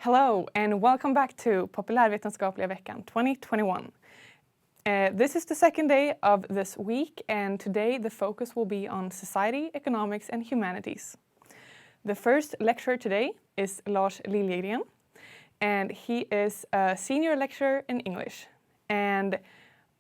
Hello and welcome back to Populärvetenskapliga veckan 2021. This is the second day of this week, and today the focus will be on society, economics and humanities. The first lecturer today is Lars Liljegren, and he is a senior lecturer in English. And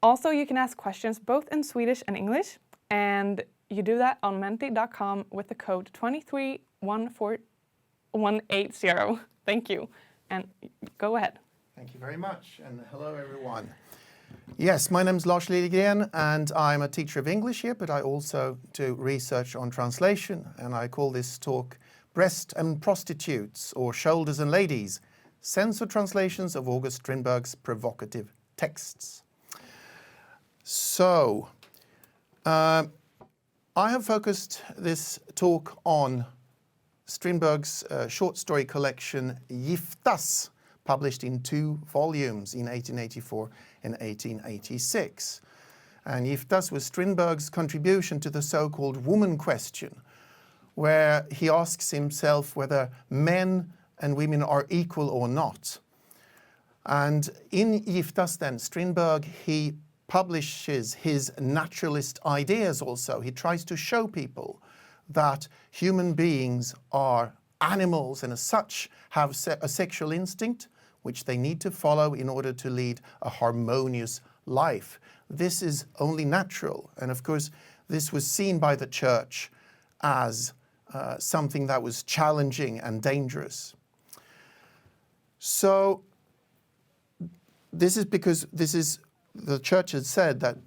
also you can ask questions both in Swedish and English, and you do that on menti.com with the code 2314180. Thank you, and go ahead. Thank you very much, and hello everyone. Yes, my name is Lars Liljegren, and I'm a teacher of English here, but I also do research on translation, and I call this talk Breast and Prostitutes, or Shoulders and Ladies, Censored Translations of August Strindberg's Provocative Texts. So, I have focused this talk on Strindberg's short story collection Giftas, published in 2 volumes in 1884 and 1886. And Giftas was Strindberg's contribution to the so-called woman question, where he asks himself whether men and women are equal or not. And in Giftas then, Strindberg, he publishes his naturalist ideas also. He tries to show people that human beings are animals and as such have a sexual instinct which they need to follow in order to lead a harmonious life. This is only natural, and of course this was seen by the church as something that was challenging and dangerous. So this is because the church had said that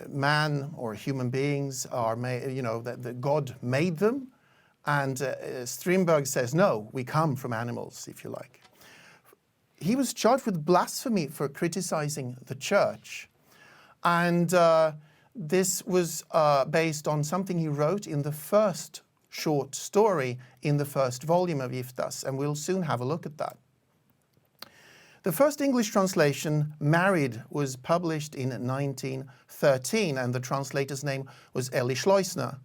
man or human beings are made, that God made them, and Strindberg says, no, we come from animals, if you like. He was charged with blasphemy for criticizing the church, and this was based on something he wrote in the first short story in the first volume of Giftas, and we'll soon have a look at that. The first English translation, Married, was published in 1913, and the translator's name was Elly Schleusner.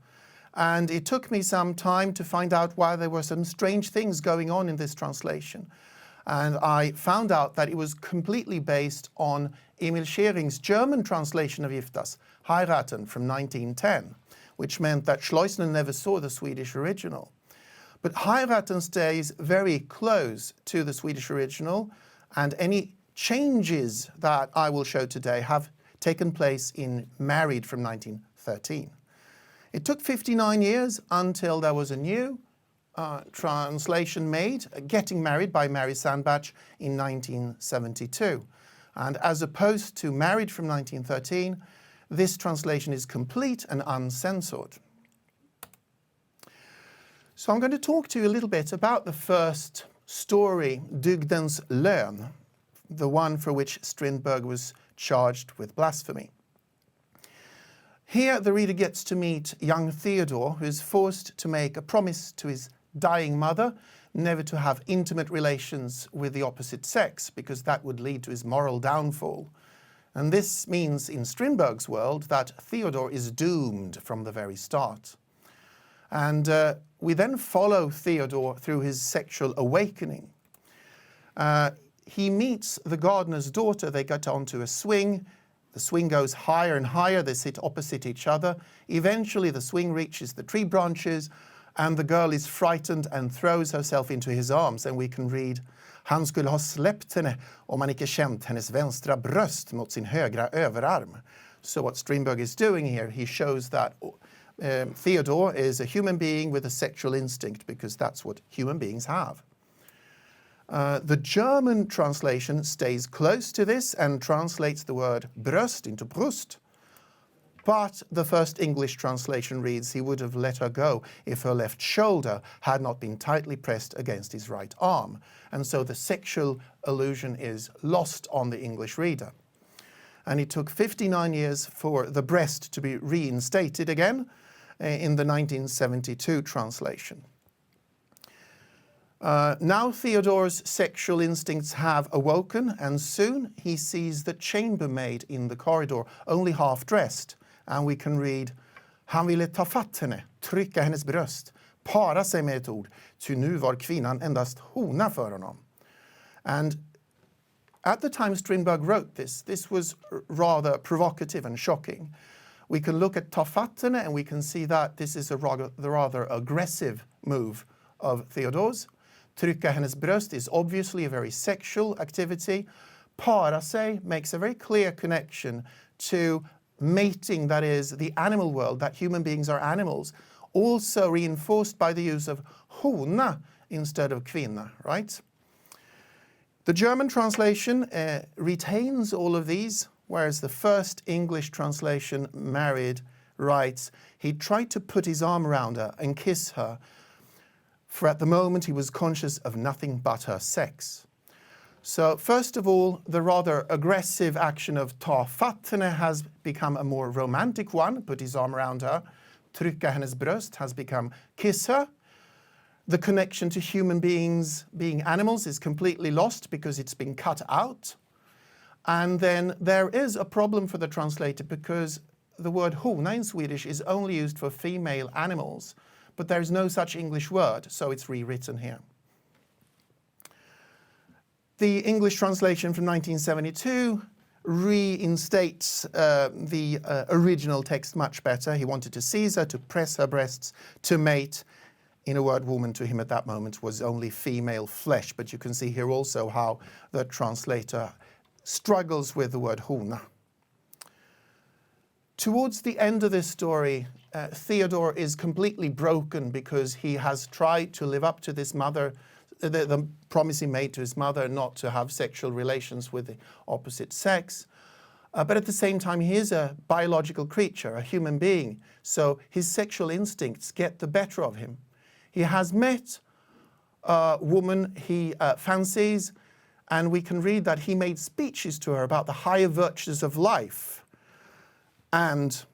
And it took me some time to find out why there were some strange things going on in this translation. And I found out that it was completely based on Emil Schering's German translation of Giftas, Heiraten, from 1910, which meant that Schleusner never saw the Swedish original. But Heiraten stays very close to the Swedish original, and any changes that I will show today have taken place in Married from 1913. It took 59 years until there was a new translation made, Getting Married by Mary Sandbach in 1972. And as opposed to Married from 1913, this translation is complete and uncensored. So I'm going to talk to you a little bit about the first story, Dygdens lön, the one for which Strindberg was charged with blasphemy. Here the reader gets to meet young Theodore, who is forced to make a promise to his dying mother never to have intimate relations with the opposite sex, because that would lead to his moral downfall. And this means, in Strindberg's world, that Theodore is doomed from the very start. And we then follow Theodore through his sexual awakening. He meets the gardener's daughter. They get onto a swing. The swing goes higher and higher. They sit opposite each other. Eventually the swing reaches the tree branches, and the girl is frightened and throws herself into his arms. And we can read, han skulle ha släppt henne om han icke känt hennes vänstra bröst mot sin högra överarm. So what Strindberg is doing here, he shows that Theodore is a human being with a sexual instinct, because that's what human beings have. The German translation stays close to this and translates the word bröst into brust. But the first English translation reads, he would have let her go if her left shoulder had not been tightly pressed against his right arm. And so the sexual allusion is lost on the English reader. And it took 59 years for the breast to be reinstated again in the 1972 translation. Now Theodore's sexual instincts have awoken, and soon he sees the chambermaid in the corridor, only half dressed. And we can read, han ville ta fatt henne, trycka hennes bröst, para sig med ett ord, ty nu var kvinnan endast hona för honom. And at the time Strindberg wrote this was rather provocative and shocking. We can look at Ta fattene and we can see that this is the rather aggressive move of Theodors. Trycka hennes bröst is obviously a very sexual activity. Para sig makes a very clear connection to mating, that is, the animal world, that human beings are animals, also reinforced by the use of hona instead of kvinna, right? The German translation retains all of these, whereas the first English translation, Married, writes, he tried to put his arm around her and kiss her, for at the moment he was conscious of nothing but her sex. So first of all, the rather aggressive action of ta fattene has become a more romantic one, put his arm around her. Trycka hennes bröst has become kiss her. The connection to human beings being animals is completely lost because it's been cut out. And then there is a problem for the translator because the word hona in Swedish is only used for female animals, but there is no such English word, so it's rewritten here. The English translation from 1972 reinstates the original text much better. He wanted to seize her, to press her breasts, to mate. In a word, woman to him at that moment was only female flesh, but you can see here also how the translator struggles with the word hona. Towards the end of this story, Theodor is completely broken because he has tried to live up to this the promise he made to his mother not to have sexual relations with the opposite sex. But at the same time, he is a biological creature, a human being, so his sexual instincts get the better of him. He has met a woman he fancies, and we can read that he made speeches to her about the higher virtues of life. And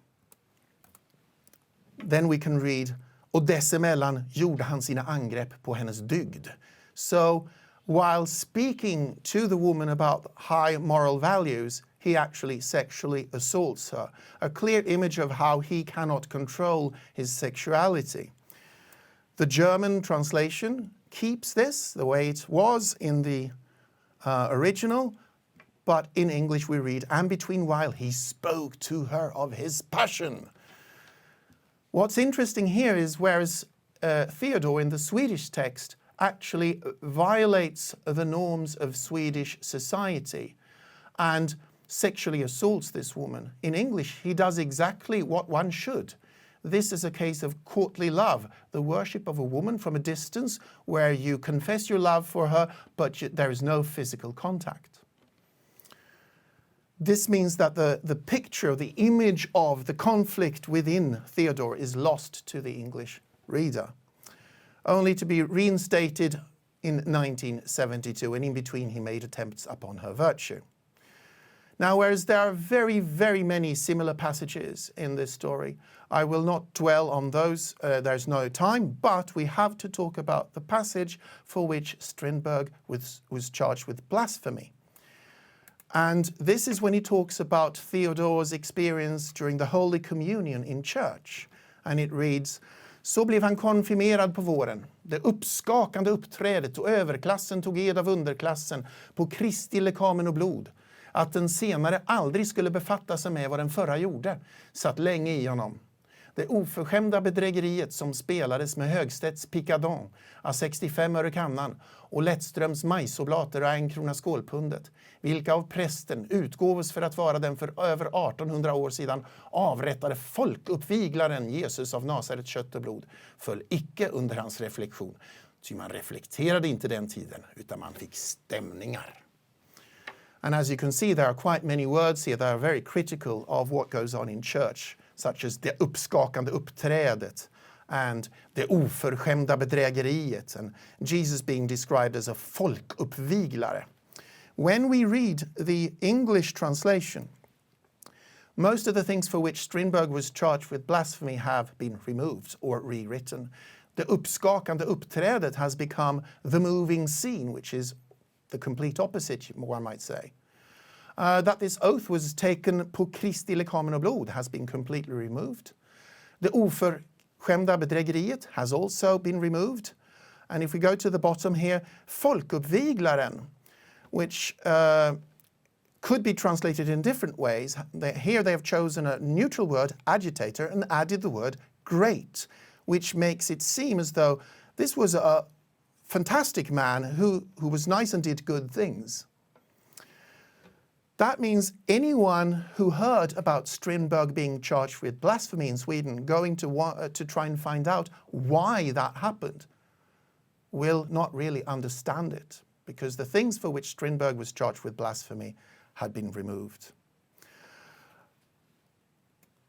then we can read, och dessemellan gjorde han sina angrepp på hennes dygd. So while speaking to the woman about high moral values, he actually sexually assaults her. A clear image of how he cannot control his sexuality. The German translation keeps this the way it was in the original, but in English we read, and between while he spoke to her of his passion. What's interesting here is whereas Theodor in the Swedish text actually violates the norms of Swedish society and sexually assaults this woman. In English, he does exactly what one should. This is a case of courtly love, the worship of a woman from a distance where you confess your love for her, but there is no physical contact. This means that the picture, the image of the conflict within Theodor is lost to the English reader, only to be reinstated in 1972, and in between he made attempts upon her virtue. Now, whereas there are very, very many similar passages in this story, I will not dwell on those, there's no time, but we have to talk about the passage for which Strindberg was charged with blasphemy. And this is when he talks about Theodor's experience during the Holy Communion in church. And it reads, så blev han konfirmerad på våren. Det uppskakande uppträdet och överklassen tog ed av underklassen på Kristi lekamen och blod. Att den senare aldrig skulle befatta sig med vad den förra gjorde, satt länge i honom. Det oförskämda bedrägeriet som spelades med Högstedts Picadon av 65 öre kannan och Lättströms majsoblater och 1 krona skålpundet, vilka av prästen utgåvs för att vara den för över 1800 år sedan avrättade folkuppviglaren Jesus av Nasaret kött och blod, föll icke under hans reflektion. Ty man reflekterade inte den tiden, utan man fick stämningar. And as you can see, there are quite many words here that are very critical of what goes on in church, such as det uppskakande uppträdet and det oförskämda bedrägeriet, and Jesus being described as a folkuppviglare. When we read the English translation, most of the things for which Strindberg was charged with blasphemy have been removed or rewritten. The uppskakande uppträdet has become the moving scene, which is the complete opposite, one might say. That this oath was taken på Kristi lekamen och blod has been completely removed. The oförskämda bedrägeriet has also been removed. And if we go to the bottom here, folkuppviglaren, which could be translated in different ways. Here they have chosen a neutral word, agitator, and added the word great, which makes it seem as though this was a fantastic man who was nice and did good things. That means anyone who heard about Strindberg being charged with blasphemy in Sweden, going to try and find out why that happened, will not really understand it, because the things for which Strindberg was charged with blasphemy had been removed.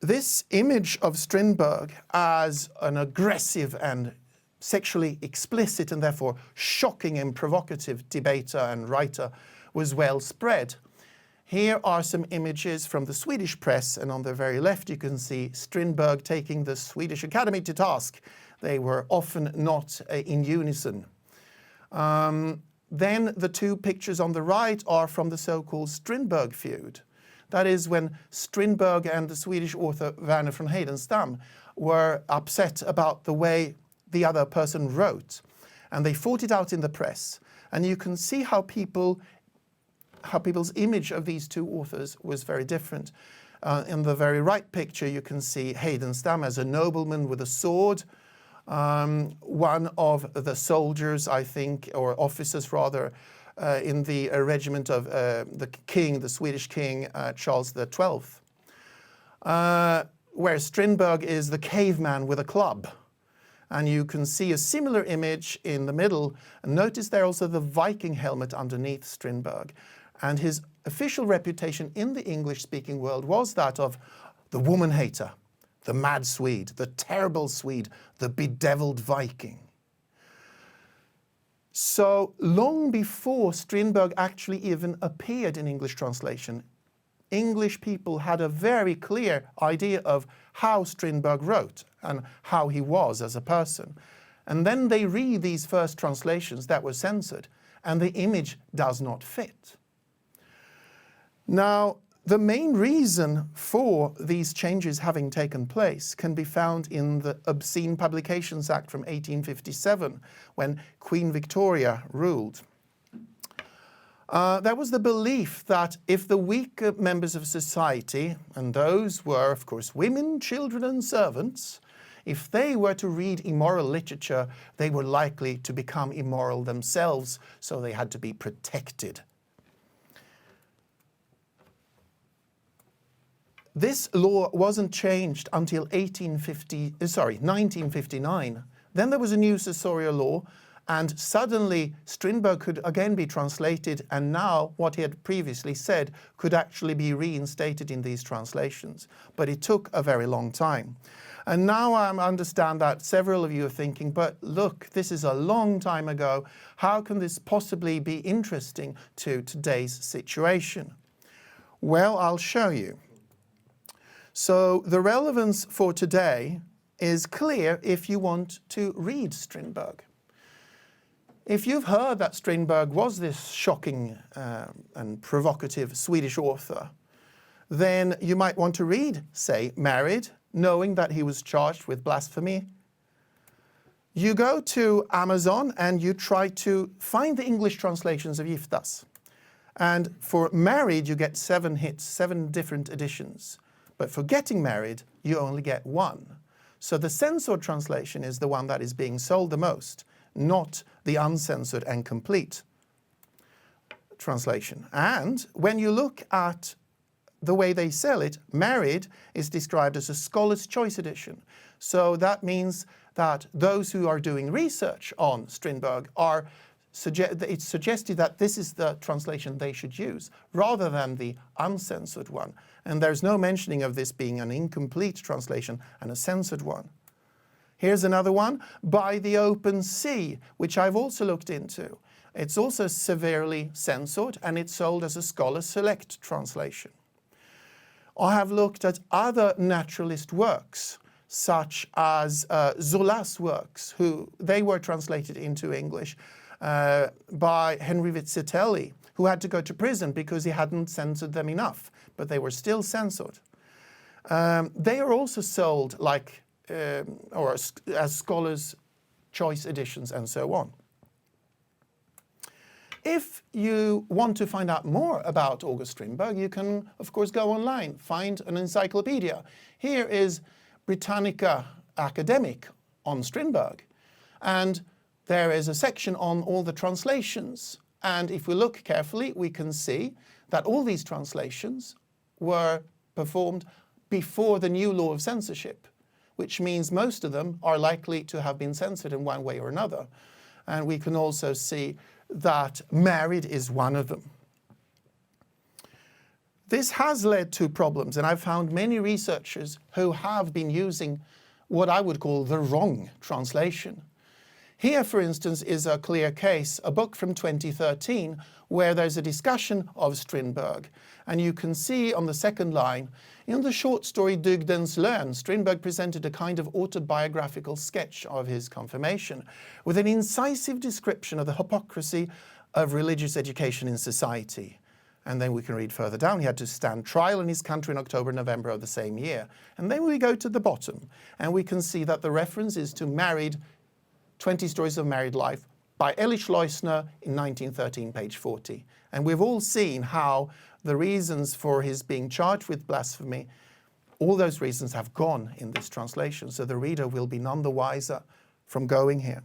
This image of Strindberg as an aggressive and sexually explicit and therefore shocking and provocative debater and writer was well spread. Here are some images from the Swedish press, and on the very left you can see Strindberg taking the Swedish Academy to task. They were often not in unison. Then the two pictures on the right are from the so-called Strindberg feud. That is when Strindberg and the Swedish author Verner von Heidenstam were upset about the way the other person wrote, and they fought it out in the press. And you can see how people's image of these two authors was very different. In the very right picture you can see Heidenstam as a nobleman with a sword, one of the soldiers, I think, or officers rather, in the regiment of the Swedish king, Charles XII. Where Strindberg is the caveman with a club. And you can see a similar image in the middle. And notice there also the Viking helmet underneath Strindberg. And his official reputation in the English-speaking world was that of the woman hater, the mad Swede, the terrible Swede, the bedeviled Viking. So long before Strindberg actually even appeared in English translation, English people had a very clear idea of how Strindberg wrote and how he was as a person. And then they read these first translations that were censored, and the image does not fit. Now, the main reason for these changes having taken place can be found in the Obscene Publications Act from 1857, when Queen Victoria ruled. There was the belief that if the weaker members of society, and those were, of course, women, children and servants, if they were to read immoral literature, they were likely to become immoral themselves, so they had to be protected. This law wasn't changed until 1959. Then there was a new censorial law, and suddenly Strindberg could again be translated, and now what he had previously said could actually be reinstated in these translations. But it took a very long time. And now I understand that several of you are thinking, but look, this is a long time ago. How can this possibly be interesting to today's situation? Well, I'll show you. So the relevance for today is clear if you want to read Strindberg. If you've heard that Strindberg was this shocking and provocative Swedish author, then you might want to read, say, Married, knowing that he was charged with blasphemy. You go to Amazon and you try to find the English translations of Giftas. And for Married, you get 7 hits, 7 different editions. But for Getting Married, you only get 1. So the censored translation is the one that is being sold the most, not the uncensored and complete translation. And when you look at the way they sell it, Married is described as a scholar's choice edition. So that means that those who are doing research on Strindberg it's suggested that this is the translation they should use, rather than the uncensored one. And there's no mentioning of this being an incomplete translation and a censored one. Here's another one, By the Open Sea, which I've also looked into. It's also severely censored, and it's sold as a scholar's select translation. I have looked at other naturalist works, such as Zola's works, they were translated into English by Henry Vizzitelli, who had to go to prison because he hadn't censored them enough, but they were still censored. They are also sold like or as scholars' choice editions and so on. If you want to find out more about August Strindberg, you can, of course, go online, find an encyclopedia. Here is Britannica Academic on Strindberg. And there is a section on all the translations. And if we look carefully, we can see that all these translations were performed before the new law of censorship, which means most of them are likely to have been censored in one way or another. And we can also see that married is one of them. This has led to problems, and I've found many researchers who have been using what I would call the wrong translation. Here, for instance, is a clear case, a book from 2013, where there's a discussion of Strindberg. And you can see on the second line, in the short story Dygdens Lön, Strindberg presented a kind of autobiographical sketch of his confirmation, with an incisive description of the hypocrisy of religious education in society. And then we can read further down, he had to stand trial in his country in October, November of the same year. And then we go to the bottom, and we can see that the reference is to Married, 20 Stories of Married Life by Elie Schleusner in 1913, page 40. And we've all seen how the reasons for his being charged with blasphemy, all those reasons have gone in this translation, so the reader will be none the wiser from going here.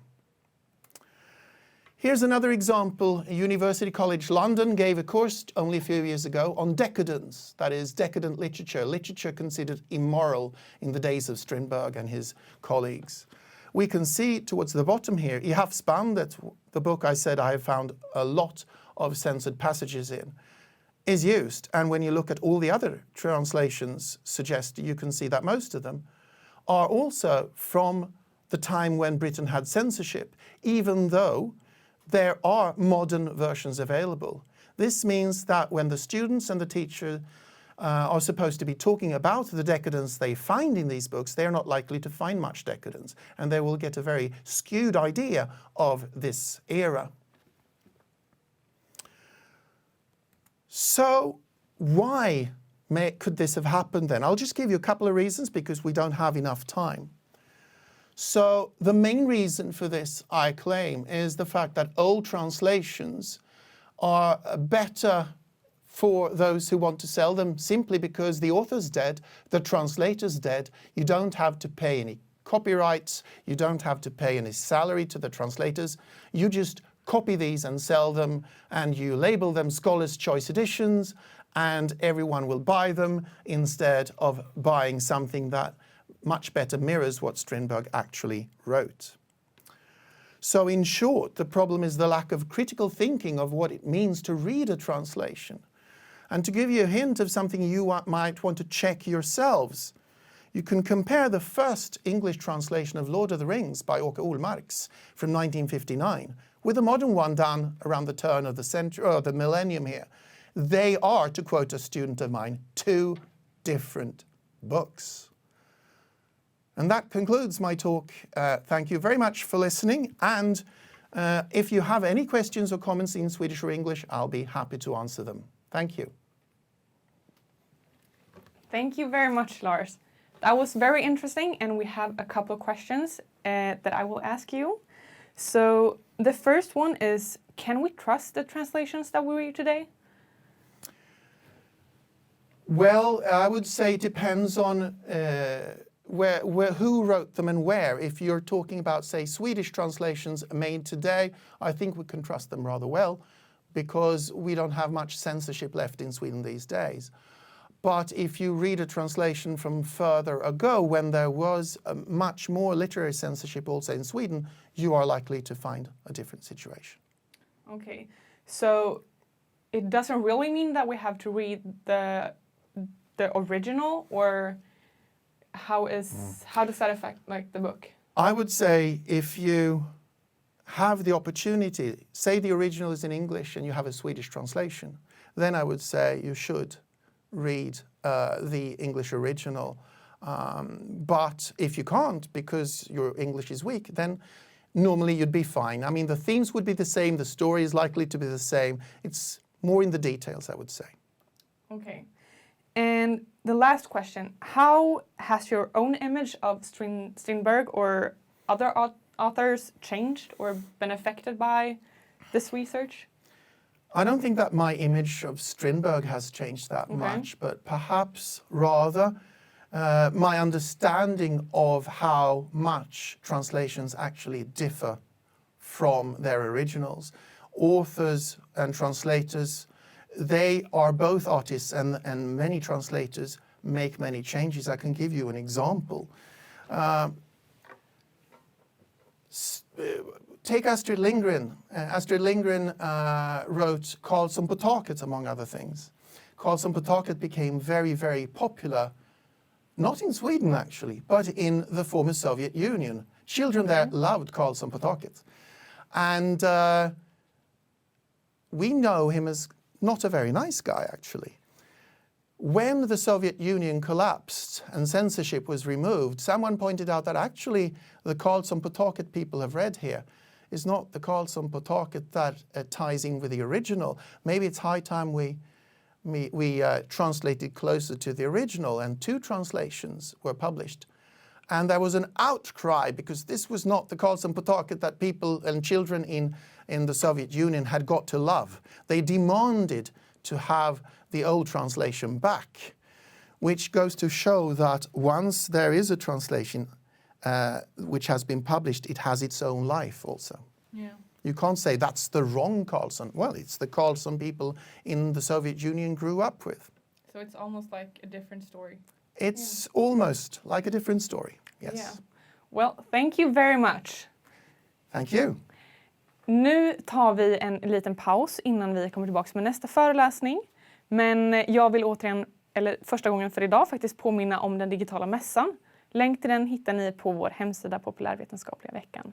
Here's another example. University College London gave a course only a few years ago on decadence, that is, decadent literature, literature considered immoral in the days of Strindberg and his colleagues. We can see towards the bottom here, I Havsband, that's the book I said I have found a lot of censored passages in, is used. And when you look at all the other translations suggest, you can see that most of them are also from the time when Britain had censorship, even though there are modern versions available. This means that when the students and the teacher are supposed to be talking about the decadence they find in these books, they're not likely to find much decadence, and they will get a very skewed idea of this era. So why could this have happened then? I'll just give you a couple of reasons because we don't have enough time. So the main reason for this, I claim, is the fact that old translations are better for those who want to sell them simply because the author's dead, the translator's dead. You don't have to pay any copyrights, you don't have to pay any salary to the translators. You just copy these and sell them, and you label them Scholar's Choice Editions, and everyone will buy them instead of buying something that much better mirrors what Strindberg actually wrote. So in short, the problem is the lack of critical thinking of what it means to read a translation. And to give you a hint of something you might want to check yourselves, you can compare the first English translation of Lord of the Rings by Åke Olmarks from 1959 with a modern one done around the turn of the century, or the millennium here. They are, to quote a student of mine, two different books. And that concludes my talk. Thank you very much for listening. And if you have any questions or comments in Swedish or English, I'll be happy to answer them. Thank you. Thank you very much, Lars. That was very interesting, and we have a couple of questions that I will ask you. So the first one is, can we trust the translations that we read today? Well, I would say it depends on who wrote them and where. If you're talking about, say, Swedish translations made today, I think we can trust them rather well because we don't have much censorship left in Sweden these days. But if you read a translation from further ago, when there was much more literary censorship also in Sweden, you are likely to find a different situation. Okay. So it doesn't really mean that we have to read the original, or how does that affect the book? I would say if you have the opportunity, say the original is in English and you have a Swedish translation, then I would say you should read the English original. But if you can't because your English is weak, then normally you'd be fine. I mean, the themes would be the same, the story is likely to be the same. It's more in the details, I would say. Okay. And the last question, how has your own image of Strindberg or other authors changed or been affected by this research? I don't think that my image of Strindberg has changed that much, but perhaps rather my understanding of how much translations actually differ from their originals. Authors and translators, they are both artists, and many translators make many changes. I can give you an example. Take Astrid Lindgren. Astrid Lindgren wrote Karlsson på taket, among other things. Karlsson på taket became very, very popular, not in Sweden actually, but in the former Soviet Union. Children there loved Karlsson på taket. And we know him as not a very nice guy, actually. When the Soviet Union collapsed and censorship was removed, someone pointed out that actually the Karlsson på taket people have read here is not the Karlsson på taket that ties in with the original. Maybe it's high time we translated closer to the original, and 2 translations were published. And there was an outcry because this was not the Karlsson på taket that people and children in the Soviet Union had got to love. They demanded to have the old translation back, which goes to show that once there is a translation which has been published, it has its own life also. Yeah. You can't say that's the wrong Karlsson. Well, it's the Karlsson people in the Soviet Union grew up with. So it's almost like a different story. It's almost like a different story, yes. Yeah. Well, thank you very much. Thank you. Nu tar vi en liten paus innan vi kommer tillbaka med nästa föreläsning. Men jag vill återigen, eller första gången för idag, faktiskt påminna om den digitala mässan. Länk till den hittar ni på vår hemsida Populärvetenskapliga veckan.